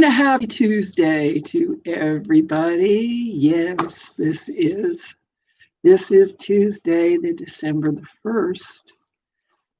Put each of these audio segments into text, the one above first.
a happy Tuesday to everybody. Yes, this is Tuesday, the December the 1st,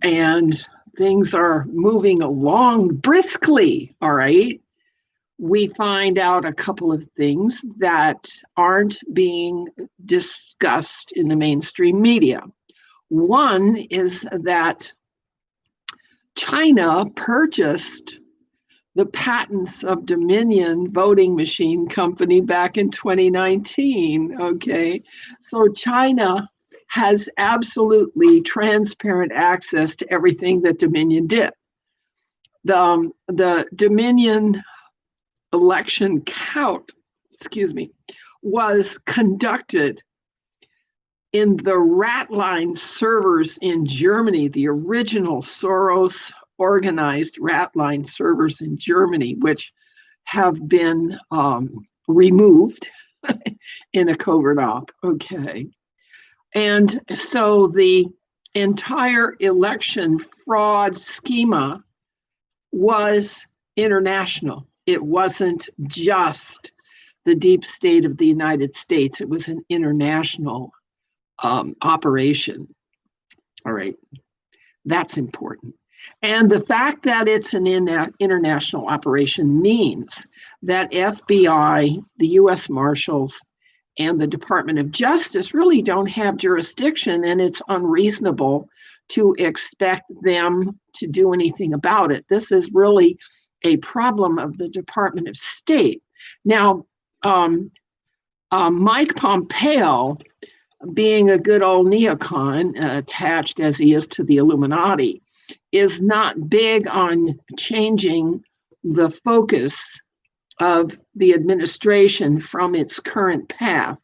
and things are moving along briskly, all right? We find out a couple of things that aren't being discussed in the mainstream media. One is that China purchased the patents of Dominion voting machine company back in 2019. Okay, so China has absolutely transparent access to everything that Dominion did. The Dominion election count, was conducted in the Ratline servers in Germany, the original Soros organized Ratline servers in Germany, which have been removed in a covert op. Okay. And so the entire election fraud schema was international. It wasn't just the deep state of the United States. It was an international operation. All right. That's important. And the fact that it's an international operation means that FBI, the U.S. Marshals, and the Department of Justice really don't have jurisdiction, and it's unreasonable to expect them to do anything about it. This is really a problem of the Department of State. Now, Mike Pompeo, being a good old neocon, attached as he is to the Illuminati, is not big on changing the focus of the administration from its current path.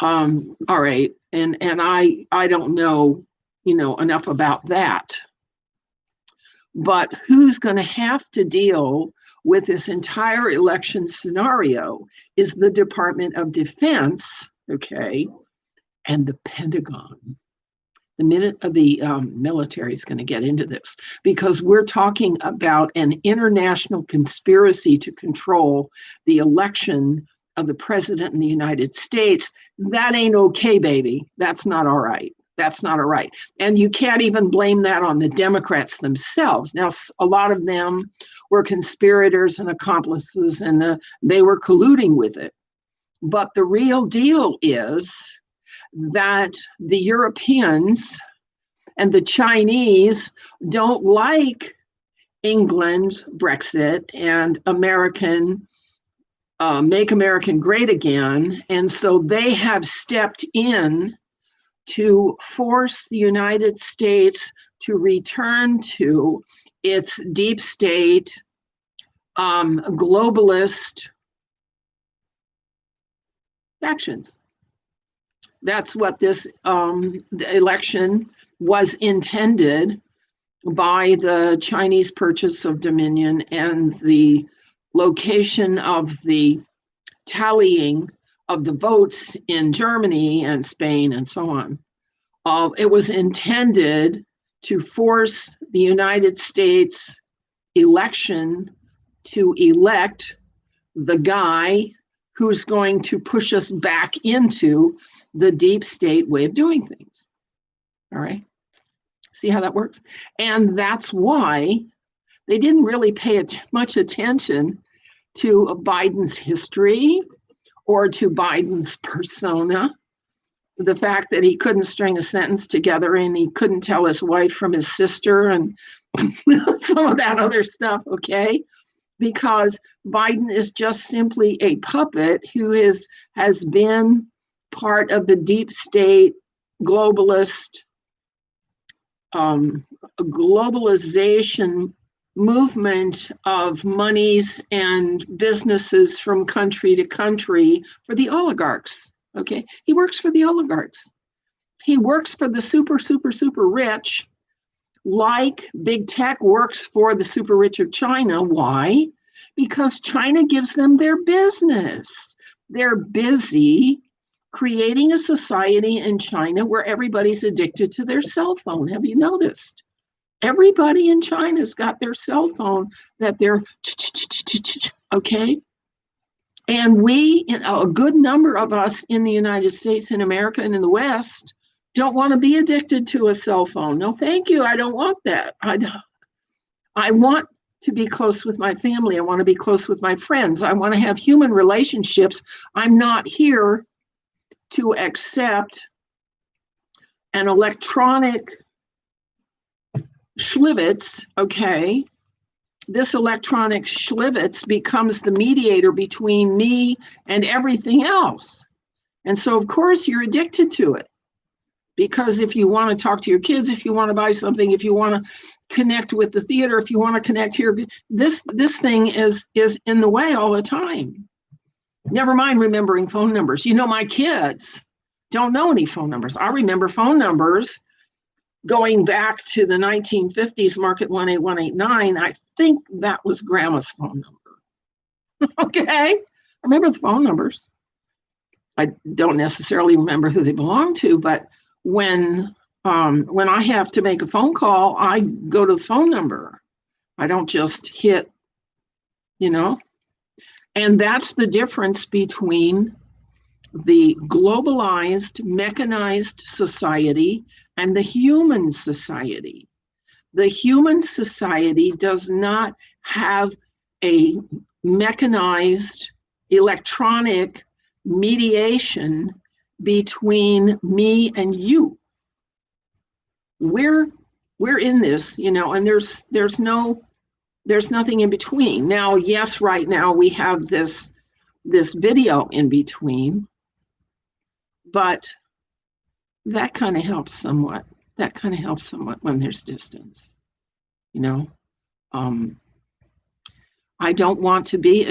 All right, and I don't know, enough about that. But who's going to have to deal with this entire election scenario is the Department of Defense, okay, and the Pentagon. The military is going to get into this because we're talking about an international conspiracy to control the election of the president in the United States. That ain't okay, baby. That's not all right. That's not all right. And you can't even blame that on the Democrats themselves. Now, a lot of them were conspirators and accomplices, and they were colluding with it. But the real deal is that the Europeans and the Chinese don't like England's Brexit and Make American Great Again. And so they have stepped in to force the United States to return to its deep state, globalist actions. That's what this the election was intended by the Chinese purchase of Dominion and the location of the tallying of the votes in Germany and Spain and so on. It was intended to force the United States election to elect the guy who's going to push us back into the deep state way of doing things. All right. See how that works? And that's why they didn't really pay much attention to Biden's history or to Biden's persona. The fact that he couldn't string a sentence together and he couldn't tell his wife from his sister and some of that other stuff, okay? Because Biden is just simply a puppet who has been part of the deep state globalist globalization movement of monies and businesses from country to country for the oligarchs. Okay, he works for the oligarchs. He works for the super rich, like big tech works for the super rich of China. Why? Because China gives them their business. They're busy creating a society in China where everybody's addicted to their cell phone. Have you noticed? Everybody in China's got their cell phone that they're, okay? And we, a good number of us in the United States, in America, and in the West don't want to be addicted to a cell phone. No, thank you. I don't want that. I want to be close with my family. I want to be close with my friends. I want to have human relationships. I'm not here to accept an electronic schlivitz, okay? This electronic schlivitz becomes the mediator between me and everything else. And so, of course, you're addicted to it. Because if you want to talk to your kids, if you want to buy something, if you want to connect with the theater, if you want to connect here, this thing is in the way all the time. Never mind remembering phone numbers. You know, my kids don't know any phone numbers. I remember phone numbers going back to the 1950s, Market 18189. I think that was Grandma's phone number. Okay, I remember the phone numbers. I don't necessarily remember who they belong to, but when I have to make a phone call, I go to the phone number. I don't just hit, and that's the difference between the globalized, mechanized society and the human society. The human society does not have a mechanized electronic mediation between me and you. We're in this, and there's nothing in between. Now, yes, right now we have this video in between, but that kind of helps somewhat. That kind of helps somewhat when there's distance, I don't want to be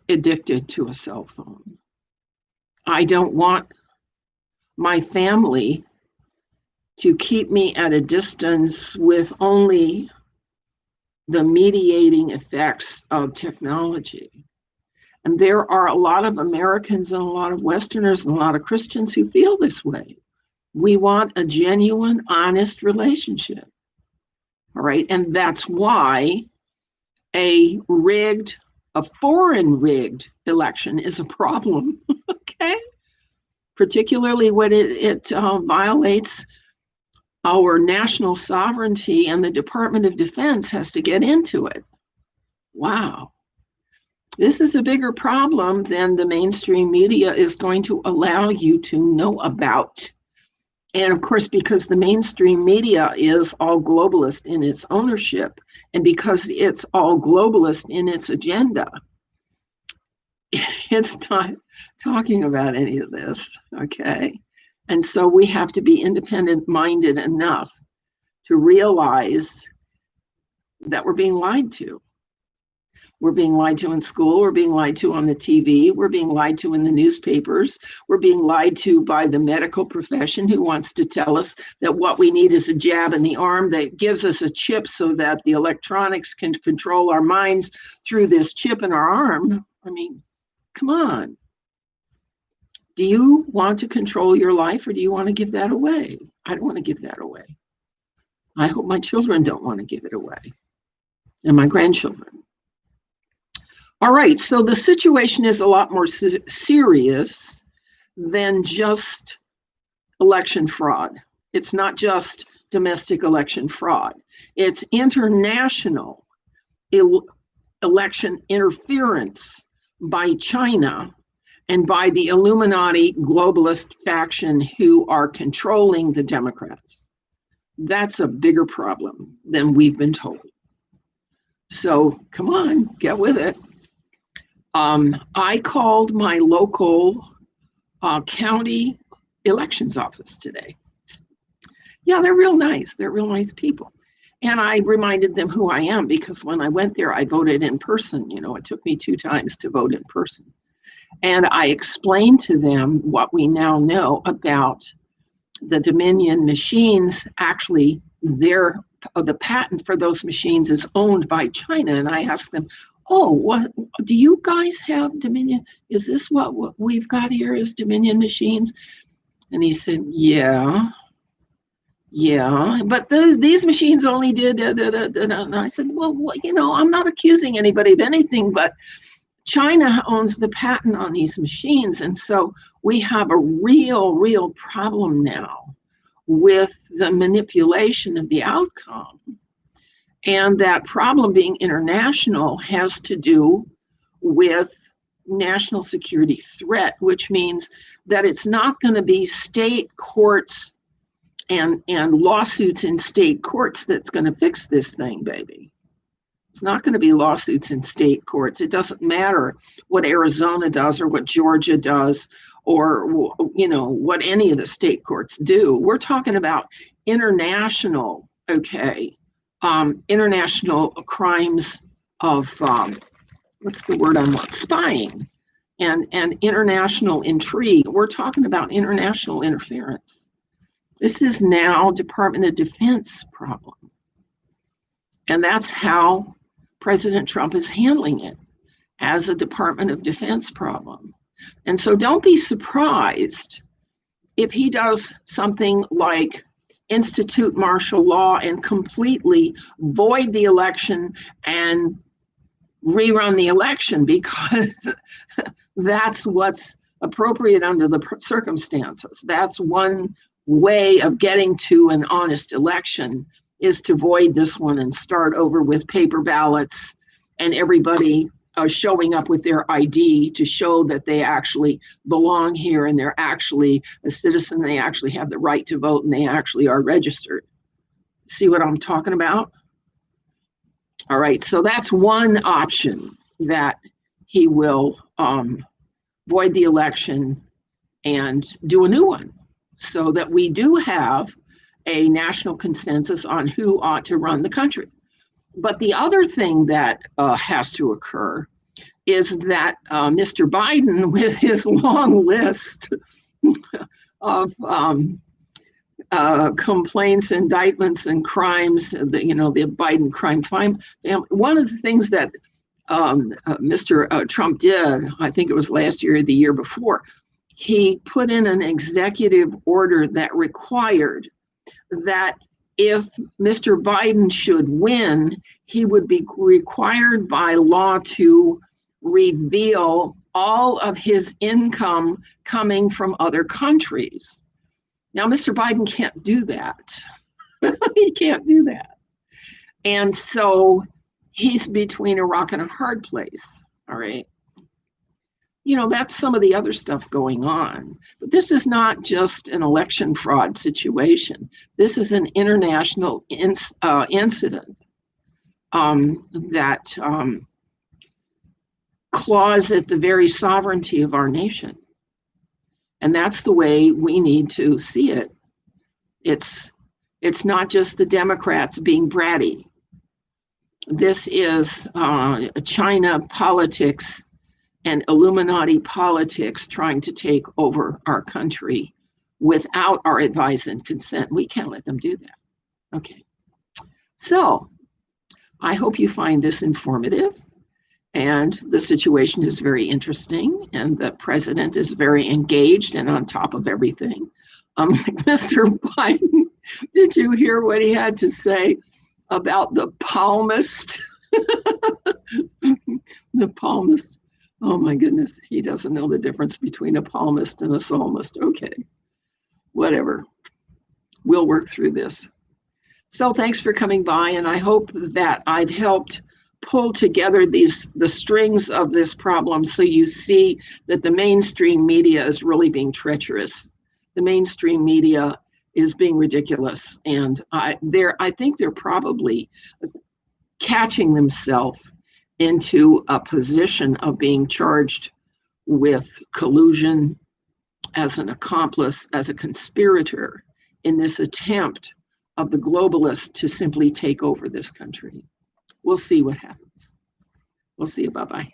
addicted to a cell phone. I don't want my family to keep me at a distance with only the mediating effects of technology. And there are a lot of Americans and a lot of Westerners and a lot of Christians who feel this way. We want a genuine, honest relationship. All right. And that's why a foreign rigged election is a problem. Okay. Particularly when it violates our national sovereignty, and the Department of Defense has to get into it. Wow. This is a bigger problem than the mainstream media is going to allow you to know about. And of course, because the mainstream media is all globalist in its ownership, and because it's all globalist in its agenda, it's not talking about any of this, okay? And so we have to be independent-minded enough to realize that we're being lied to. We're being lied to in school, we're being lied to on the TV, we're being lied to in the newspapers, we're being lied to by the medical profession who wants to tell us that what we need is a jab in the arm that gives us a chip so that the electronics can control our minds through this chip in our arm. I mean, come on. Do you want to control your life, or do you want to give that away? I don't want to give that away. I hope my children don't want to give it away, and my grandchildren. All right, so the situation is a lot more serious than just election fraud. It's not just domestic election fraud. It's international election interference by China and by the Illuminati globalist faction who are controlling the Democrats. That's a bigger problem than we've been told. So come on, get with it. I called my local county elections office today. Yeah, they're real nice. They're real nice people. And I reminded them who I am, because when I went there, I voted in person. It took me 2 times to vote in person. And I explained to them what we now know about the Dominion machines. Actually, the patent for those machines is owned by China. And I asked them, oh, what do you guys have Dominion? Is this what we've got here is Dominion machines? And he said, yeah, Yeah, but these machines only did, and I said, well, I'm not accusing anybody of anything, but China owns the patent on these machines. And so we have a real problem now with the manipulation of the outcome. And that problem being international has to do with national security threat, which means that it's not going to be state courts and lawsuits in state courts that's going to fix this thing, baby. It's not going to be lawsuits in state courts. It doesn't matter what Arizona does or what Georgia does or what any of the state courts do. We're talking about international, international crimes of what's the word I want? Spying and international intrigue. We're talking about international interference. This is now Department of Defense problem. And that's how President Trump is handling it, as a Department of Defense problem. And so don't be surprised if he does something like institute martial law and completely void the election and rerun the election, because that's what's appropriate under the circumstances. That's one way of getting to an honest election, is to void this one and start over with paper ballots and everybody showing up with their ID to show that they actually belong here and they're actually a citizen, they actually have the right to vote, and they actually are registered. See what I'm talking about? All right, so that's one option, that he will void the election and do a new one, so that we do have a national consensus on who ought to run the country. But the other thing that has to occur is that Mr. Biden, with his long list of complaints, indictments, and crimes, the Biden crime family, one of the things that Mr. Trump did, I think it was last year or the year before, he put in an executive order that required that if Mr. Biden should win, he would be required by law to reveal all of his income coming from other countries. Now, Mr. Biden can't do that. He can't do that. And so he's between a rock and a hard place, all right? That's some of the other stuff going on. But this is not just an election fraud situation. This is an international incident that claws at the very sovereignty of our nation. And that's the way we need to see it. It's not just the Democrats being bratty. This is China politics and Illuminati politics trying to take over our country without our advice and consent. We can't let them do that. Okay. So I hope you find this informative, and the situation is very interesting, and the president is very engaged and on top of everything. Mr. Biden, did you hear what he had to say about the palmist? The palmist. Oh my goodness, he doesn't know the difference between a palmist and a psalmist. Okay, whatever. We'll work through this. So thanks for coming by, and I hope that I've helped pull together the strings of this problem, so you see that the mainstream media is really being treacherous. The mainstream media is being ridiculous, and I think they're probably catching themselves into a position of being charged with collusion, as an accomplice, as a conspirator in this attempt of the globalists to simply take over this country. We'll see what happens. We'll see you. Bye-bye.